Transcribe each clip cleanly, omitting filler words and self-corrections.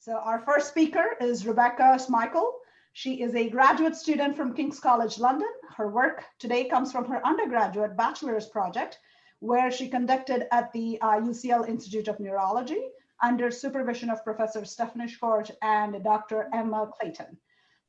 So our first speaker is Rebekah Smikle. She is a graduate student from King's College London. Her work today comes from her undergraduate bachelor's project, where she conducted at the UCL Institute of Neurology under supervision of Professor Stephanie Schwartz and Dr. Emma Clayton.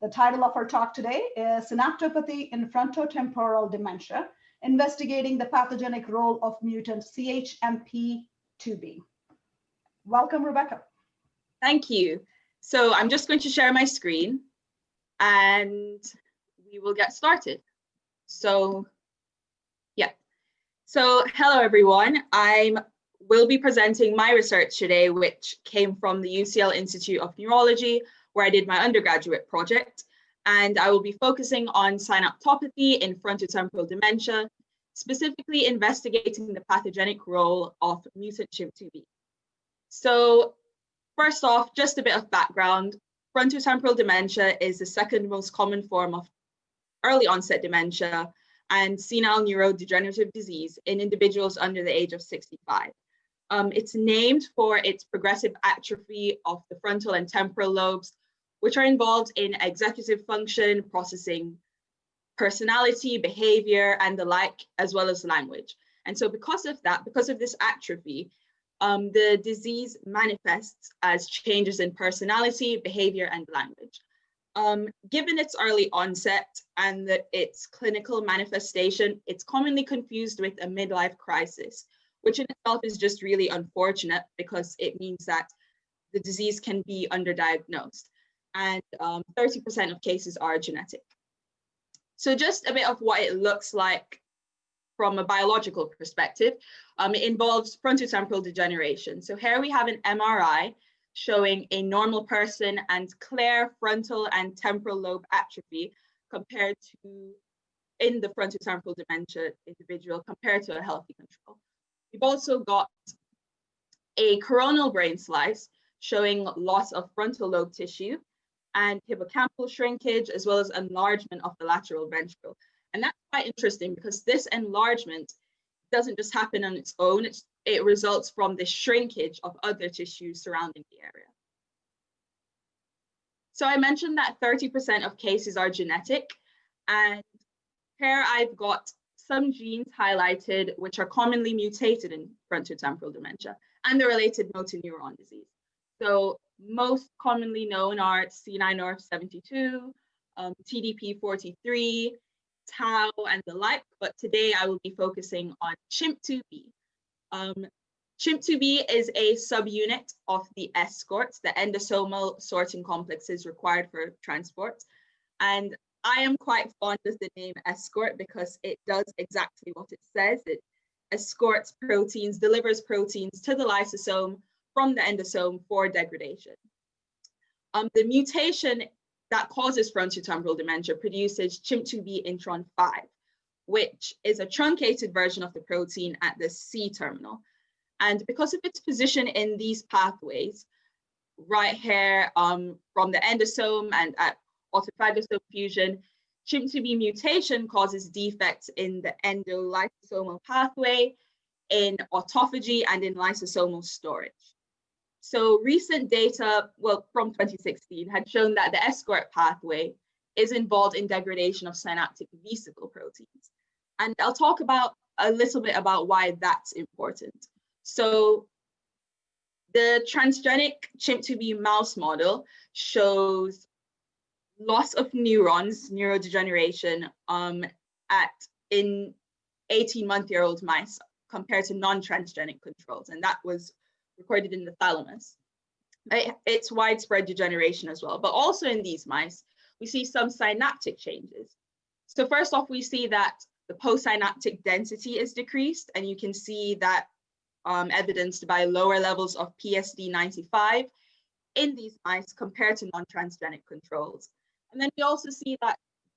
The title of her talk today is Synaptopathy in Frontotemporal Dementia, investigating the pathogenic role of mutant CHMP2B. Welcome, Rebekah. Thank you. So I'm just going to share my screen and we will get started. So hello everyone. I will be presenting my research today, which came from the UCL Institute of Neurology, where I did my undergraduate project. And I will be focusing on synaptopathy in frontotemporal dementia, specifically investigating the pathogenic role of mutant CHMP2B. So first off, just a bit of background. Frontotemporal dementia is the second most common form of early onset dementia and senile neurodegenerative disease in individuals under the age of 65. It's named for its progressive atrophy of the frontal and temporal lobes, which are involved in executive function, processing personality, behavior, and the like, as well as language. And so because of this atrophy, the disease manifests as changes in personality, behavior, and language. Given its early onset and its clinical manifestation, it's commonly confused with a midlife crisis, which in itself is just really unfortunate because it means that the disease can be underdiagnosed, and 30% of cases are genetic. So just a bit of what it looks like from a biological perspective. It involves frontotemporal degeneration. So here we have an MRI showing a normal person and clear frontal and temporal lobe atrophy compared to, in the frontotemporal dementia individual, compared to a healthy control. We've also got a coronal brain slice showing loss of frontal lobe tissue and hippocampal shrinkage, as well as enlargement of the lateral ventricle. And that's quite interesting because this enlargement doesn't just happen on its own, it results from the shrinkage of other tissues surrounding the area. So I mentioned that 30% of cases are genetic, and here I've got some genes highlighted which are commonly mutated in frontotemporal dementia and the related motor neuron disease. So most commonly known are C9orf72, TDP43, tau, and the like, but today I will be focusing on CHMP2B. CHMP2B is a subunit of the ESCRT, the endosomal sorting complexes required for transport. And I am quite fond of the name ESCRT because it does exactly what it says. It escorts proteins, delivers proteins to the lysosome from the endosome for degradation. The mutation that causes frontotemporal dementia produces CHMP2B intron 5, which is a truncated version of the protein at the C terminal. And because of its position in these pathways, right here from the endosome and at autophagosome fusion, CHMP2B mutation causes defects in the endolysosomal pathway, in autophagy, and in lysosomal storage. So recent data, well, from 2016 had shown that the ESCRT pathway is involved in degradation of synaptic vesicle proteins. And I'll talk about a little bit about why that's important. So the transgenic CHMP2B mouse model shows loss of neurons, neurodegeneration in 18-month-old mice compared to non-transgenic controls. And that was recorded in the thalamus. It's widespread degeneration as well, but also in these mice, we see some synaptic changes. So first off, we see that the postsynaptic density is decreased, and you can see that evidenced by lower levels of PSD95 in these mice compared to non-transgenic controls. And then we also see that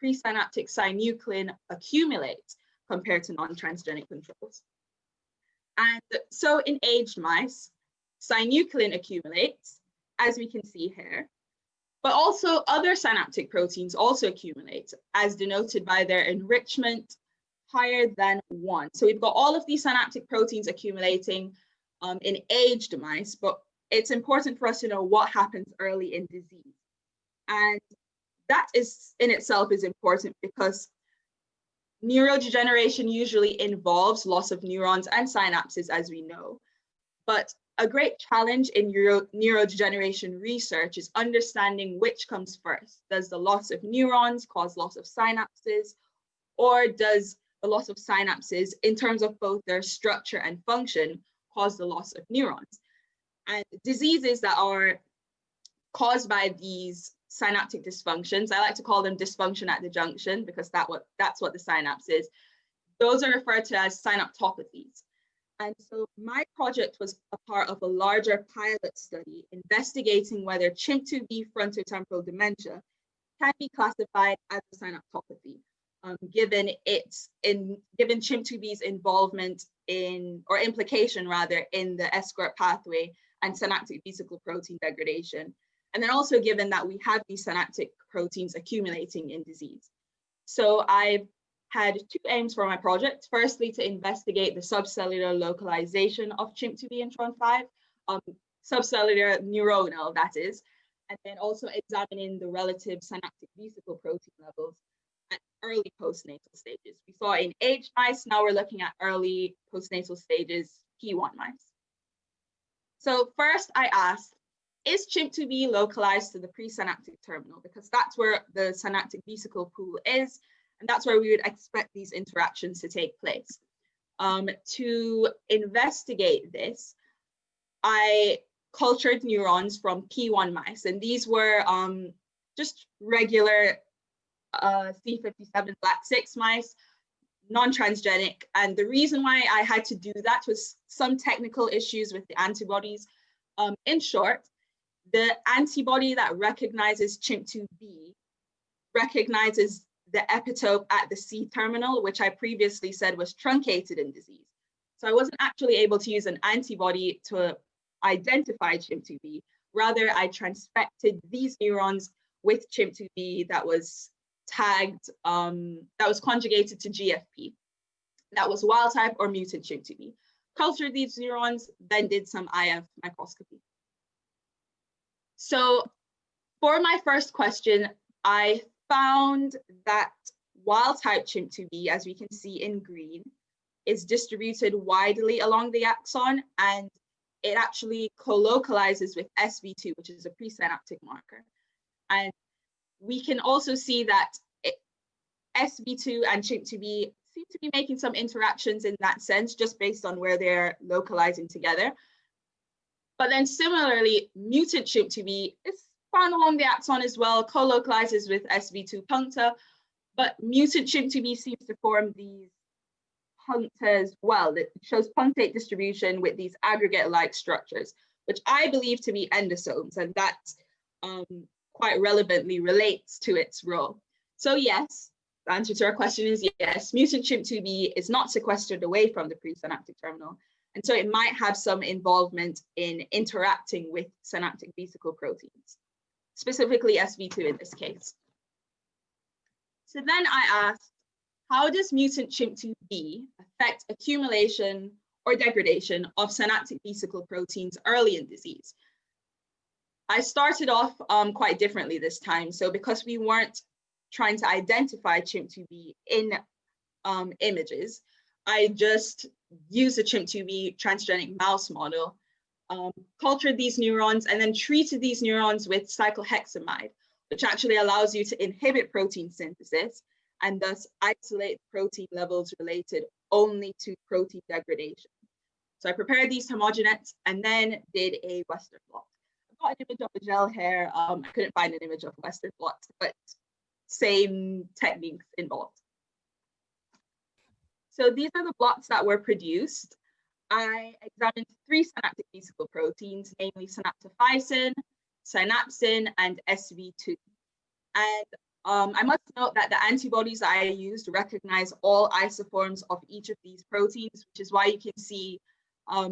presynaptic synuclein accumulates compared to non-transgenic controls. And so in aged mice, synuclein accumulates, as we can see here, but also other synaptic proteins also accumulate, as denoted by their enrichment higher than 1. So we've got all of these synaptic proteins accumulating in aged mice, but it's important for us to know what happens early in disease. And that is in itself is important because neurodegeneration usually involves loss of neurons and synapses, as we know. But a great challenge in neurodegeneration research is understanding which comes first. Does the loss of neurons cause loss of synapses, or does the loss of synapses, in terms of both their structure and function, cause the loss of neurons? And diseases that are caused by these synaptic dysfunctions, I like to call them dysfunction at the junction because that's what the synapse is. Those are referred to as synaptopathies. And so my project was a part of a larger pilot study investigating whether CHMP2B frontotemporal dementia can be classified as a synaptopathy, given CHMP2B's involvement in, or implication rather, in the ESCRT pathway and synaptic vesicle protein degradation. And then also given that we have these synaptic proteins accumulating in disease. So I've had two aims for my project. Firstly, to investigate the subcellular localization of CHMP2B and TRON5, subcellular neuronal, that is, and then also examining the relative synaptic vesicle protein levels at early postnatal stages. We saw in aged mice, now we're looking at early postnatal stages, P1 mice. So first I asked, is CHMP2B localized to the presynaptic terminal? Because that's where the synaptic vesicle pool is, and that's where we would expect these interactions to take place. To investigate this, I cultured neurons from P1 mice, and these were just regular C57 black 6 mice, non-transgenic. And the reason why I had to do that was some technical issues with the antibodies. In short, the antibody that recognizes CHMP2B recognizes the epitope at the C terminal, which I previously said was truncated in disease. So I wasn't actually able to use an antibody to identify CHMP2B. Rather, I transfected these neurons with CHMP2B that was tagged, that was conjugated to GFP. That was wild type or mutant CHMP2B. Cultured these neurons, then did some IF microscopy. So for my first question, I found that wild type CHMP2B, as we can see in green, is distributed widely along the axon, and it actually co-localizes with SV2, which is a presynaptic marker. And we can also see that SV2 and CHMP2B seem to be making some interactions in that sense, just based on where they're localizing together. But then similarly, mutant CHMP2B is found along the axon as well, co-localizes with SV2 puncta, but mutant CHMP2B seems to form these puncta as well. That shows punctate distribution with these aggregate-like structures, which I believe to be endosomes, and that quite relevantly relates to its role. So yes, the answer to our question is yes, mutant CHMP2B is not sequestered away from the presynaptic terminal, and so it might have some involvement in interacting with synaptic vesicle proteins, specifically SV2 in this case. So then I asked, how does mutant CHMP2B affect accumulation or degradation of synaptic vesicle proteins early in disease? I started off quite differently this time. So because we weren't trying to identify CHMP2B in images, I just used a CHMP2B transgenic mouse model, cultured these neurons, and then treated these neurons with cyclohexamide, which actually allows you to inhibit protein synthesis and thus isolate protein levels related only to protein degradation. So I prepared these homogenates and then did a Western blot. I got an image of a gel hair. I couldn't find an image of a Western blot, but same techniques involved. So these are the blots that were produced. I examined 3 synaptic vesicle proteins, namely synaptophysin, synapsin, and SV2. And I must note that the antibodies I used recognize all isoforms of each of these proteins, which is why you can see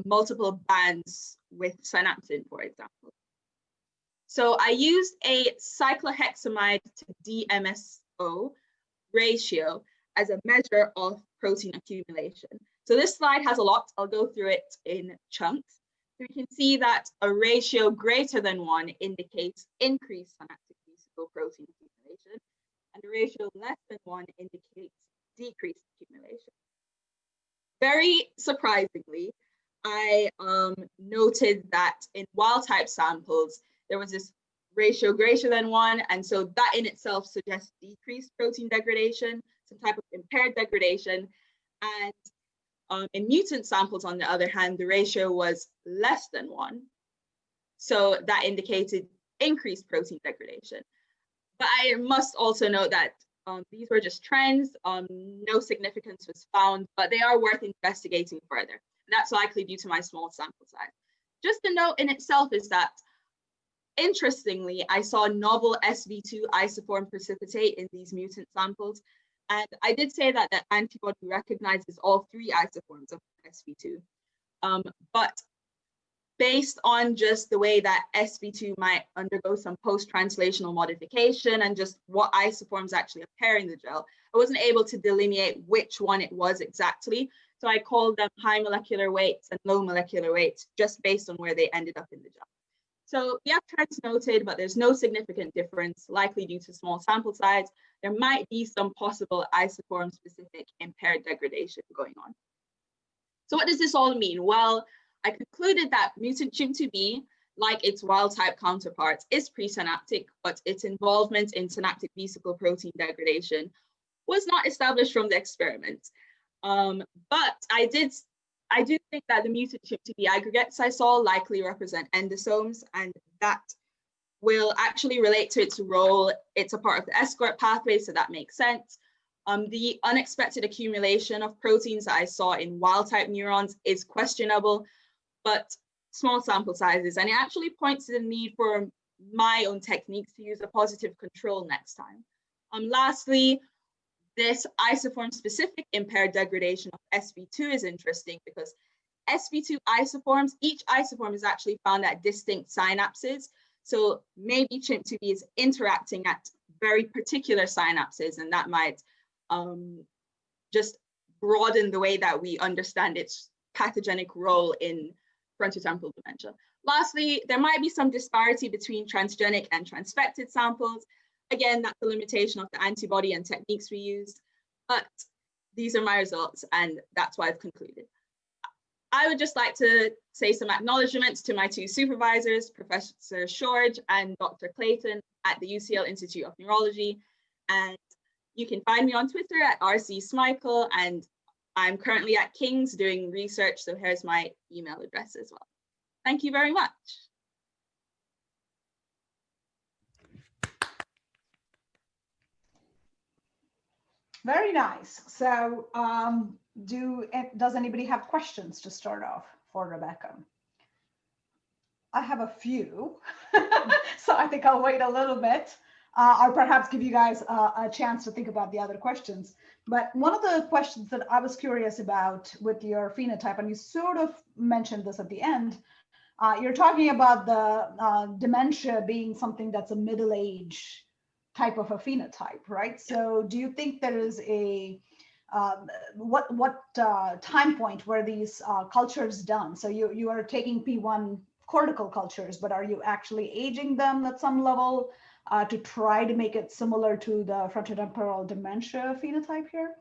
multiple bands with synapsin, for example. So I used a cyclohexamide to DMSO ratio as a measure of protein accumulation. So this slide has a lot. I'll go through it in chunks. So we can see that a ratio greater than 1 indicates increased synaptic vesicle protein accumulation, and a ratio less than 1 indicates decreased accumulation. Very surprisingly, I noted that in wild-type samples, there was this ratio greater than 1, and so that in itself suggests decreased protein degradation, some type of impaired degradation. And in mutant samples, on the other hand, the ratio was less than 1. So that indicated increased protein degradation. But I must also note that these were just trends. No significance was found, but they are worth investigating further. And that's likely due to my small sample size. Just a note in itself is that, interestingly, I saw novel SV2 isoform precipitate in these mutant samples. And I did say that the antibody recognizes all 3 isoforms of SV2. But based on just the way that SV2 might undergo some post-translational modification and just what isoforms actually appear in the gel, I wasn't able to delineate which one it was exactly. So I called them high molecular weights and low molecular weights just based on where they ended up in the gel. So we have trends noted, but there's no significant difference, likely due to small sample size. There might be some possible isoform-specific impaired degradation going on. So what does this all mean? Well, I concluded that mutant CHMP2B, like its wild-type counterparts, is presynaptic, but its involvement in synaptic vesicle protein degradation was not established from the experiment. But I do think that the mutant CHMP2B aggregates I saw likely represent endosomes, and that will actually relate to its role. It's a part of the ESCRT pathway, so that makes sense. The unexpected accumulation of proteins that I saw in wild-type neurons is questionable, but small sample sizes, and it actually points to the need for my own techniques to use a positive control next time. Lastly, this isoform-specific impaired degradation of SV2 is interesting because SV2 isoforms, each isoform is actually found at distinct synapses. So maybe CHMP2B is interacting at very particular synapses, and that might just broaden the way that we understand its pathogenic role in frontotemporal dementia. Lastly, there might be some disparity between transgenic and transfected samples. Again, that's the limitation of the antibody and techniques we used, but these are my results, and that's why I've concluded. I would just like to say some acknowledgements to my 2 supervisors, Professor Shorge and Dr. Clayton at the UCL Institute of Neurology. And you can find me on Twitter at RC Smikle, and I'm currently at King's doing research, so here's my email address as well. Thank you very much. Very nice. So does anybody have questions to start off for Rebekah? I have a few, so I think I'll wait a little bit, or perhaps give you guys a chance to think about the other questions. But one of the questions that I was curious about with your phenotype, and you sort of mentioned this at the end, you're talking about the dementia being something that's a middle age type of a phenotype, right? So do you think there is a what time point were these cultures done? So you are taking P1 cortical cultures, but are you actually aging them at some level to try to make it similar to the frontotemporal dementia phenotype here?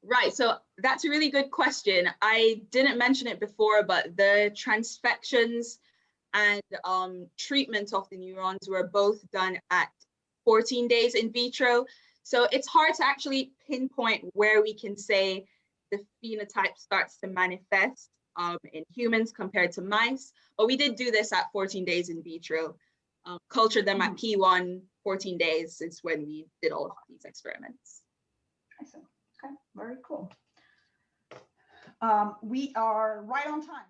Right, so that's a really good question. I didn't mention it before, but the transfections and treatment of the neurons were both done at 14 days in vitro. So it's hard to actually pinpoint where we can say the phenotype starts to manifest in humans compared to mice. But we did do this at 14 days in vitro. Cultured them at P1, 14 days is when we did all of these experiments. I see. Okay, very cool. We are right on time.